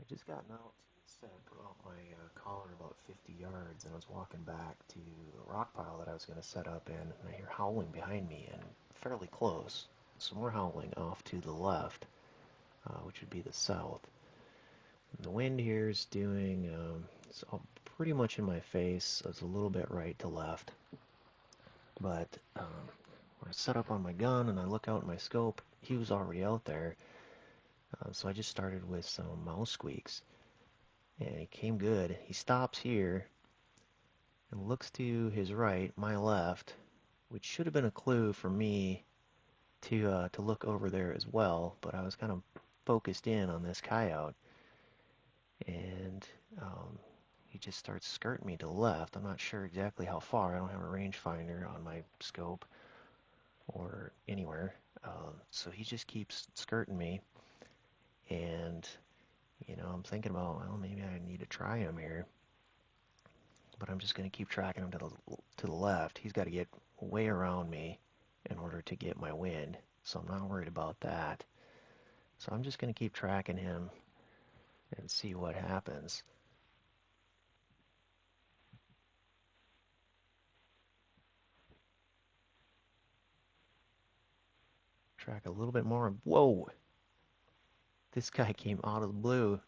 just gotten out, said I put out my collar about 50 yards, and I was walking back to a rock pile that I was going to set up in, and I hear howling behind me, and fairly close. Some more howling off to the left, which would be the south. And the wind here is doing, it's all pretty much in my face, so it's a little bit right to left. But when I set up on my gun and I look out in my scope, he was already out there. So I just started with some mouse squeaks. And he came good. He stops here and looks to his right, my left, which should have been a clue for me to look over there as well. But I was kind of focused in on this coyote, and he just starts skirting me to the left. I'm not sure exactly how far. I don't have a rangefinder on my scope or anywhere. So he just keeps skirting me, and I'm thinking about, well, maybe I need to try him here. But I'm just going to keep tracking him to the left. He's got to get way around me in order to get my wind, so I'm not worried about that. So I'm just going to keep tracking him and see what happens. Track a little bit more. Whoa! This guy came out of the blue.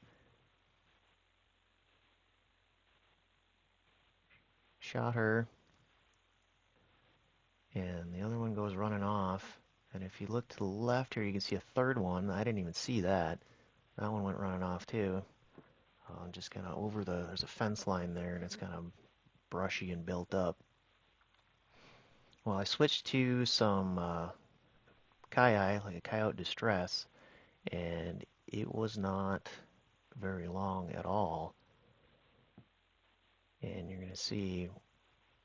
Shot her. And the other one goes running off. And if you look to the left here, you can see a third one. I didn't even see that. That one went running off too. Just kind of over there's a fence line there, and it's kind of brushy and built up. Well, I switched to some like a coyote distress, and it was not very long at all. And you're going to see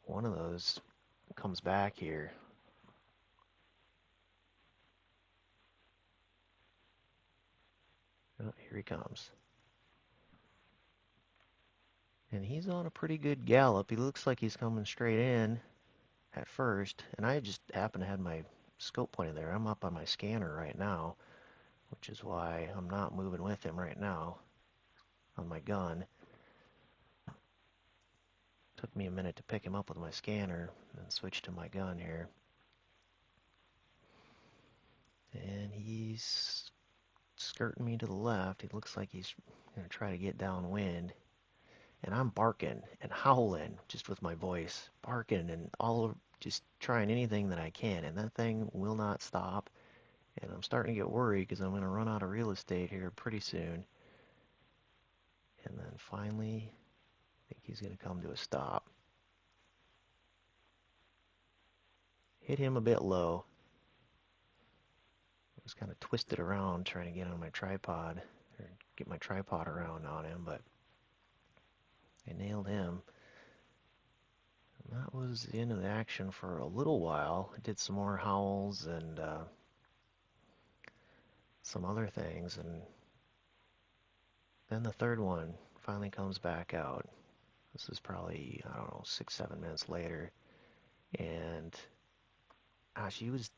one of those comes back here. Oh, here he comes. And he's on a pretty good gallop. He looks like he's coming straight in at first, and I just happen to have my scope pointed there. I'm up on my scanner right now, which is why I'm not moving with him right now on my gun. Took me a minute to pick him up with my scanner and switch to my gun here. And he's skirting me to the left. He looks like he's going to try to get downwind. And I'm barking and howling just with my voice, barking and just trying anything that I can. And that thing will not stop. And I'm starting to get worried because I'm going to run out of real estate here pretty soon. And then finally, I think he's going to come to a stop. Hit him a bit low. I was kind of twisted around trying to get on my tripod, or get my tripod around on him, but I nailed him. And that was the end of the action for a little while. I did some more howls and some other things, and then the third one finally comes back out. This is probably, I don't know, 6-7 minutes later, and she was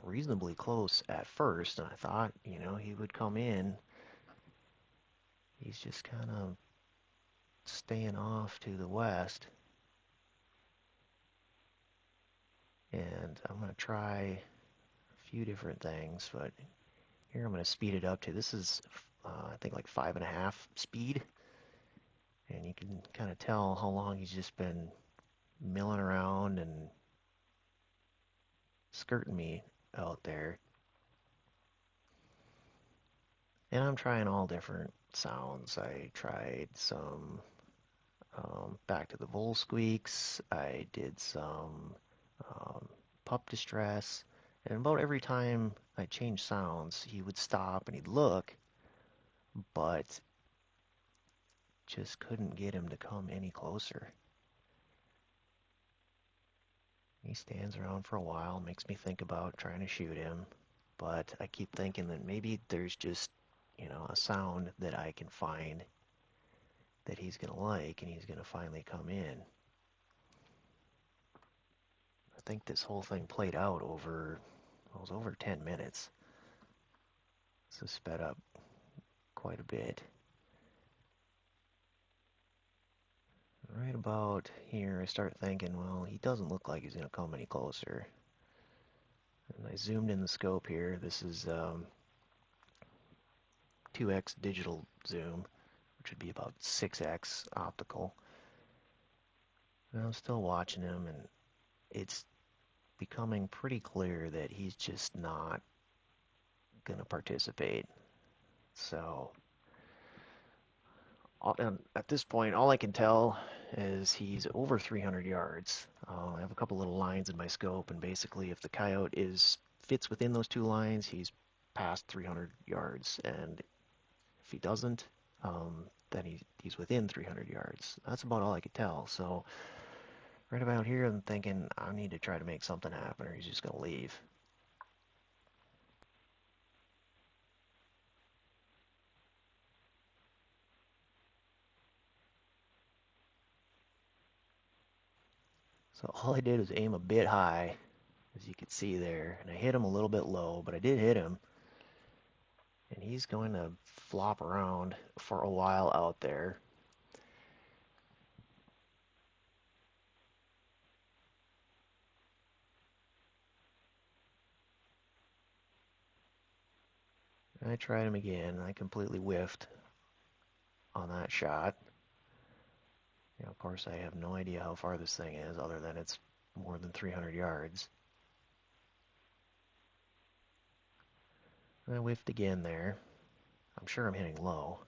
reasonably close at first, and I thought, he would come in. He's just kind of staying off to the west. And I'm going to try a few different things, but here I'm going to speed it up to, this is, I think, like 5.5 speed. And you can kind of tell how long he's just been milling around and skirting me out there. And I'm trying all different sounds. I tried some back to the bull squeaks. I did some pup distress. And about every time I changed sounds, he would stop and he'd look, but just couldn't get him to come any closer. He stands around for a while, makes me think about trying to shoot him, but I keep thinking that maybe there's just, a sound that I can find that he's going to like, and he's going to finally come in. I think this whole thing played out over, well, it was over 10 minutes. So sped up quite a bit. right about here, I start thinking, well, he doesn't look like he's going to come any closer. And I zoomed in the scope here. This is 2x digital zoom, which would be about 6x optical. And I'm still watching him, and it's becoming pretty clear that he's just not going to participate. So at this point, all I can tell is he's over 300 yards. I have a couple little lines in my scope, and basically, if the coyote fits within those two lines, he's past 300 yards, and if he doesn't, then he's within 300 yards. That's about all I could tell. So right about here, I'm thinking I need to try to make something happen, or he's just gonna leave. So all I did was aim a bit high, as you can see there, and I hit him a little bit low, but I did hit him. And he's going to flop around for a while out there. And I tried him again, and I completely whiffed on that shot. Of course, I have no idea how far this thing is, other than it's more than 300 yards. And I whiffed again there. I'm sure I'm hitting low.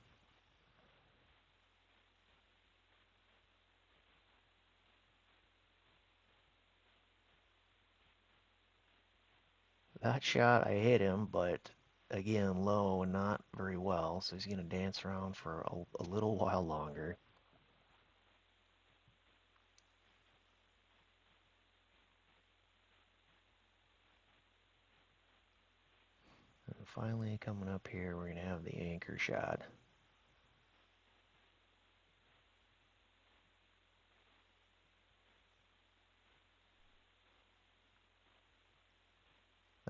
That shot, I hit him, but again, low and not very well, so he's going to dance around for a little while longer. And finally, coming up here, we're going to have the anchor shot.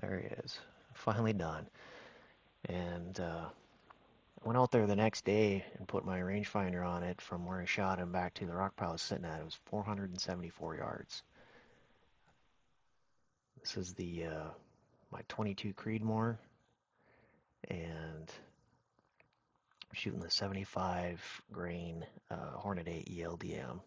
There he is, finally done. And I went out there the next day and put my rangefinder on it from where I shot him back to the rock pile I was sitting at. It was 474 yards. This is the my 22 Creedmoor, and I'm shooting the 75 grain Hornady ELDM.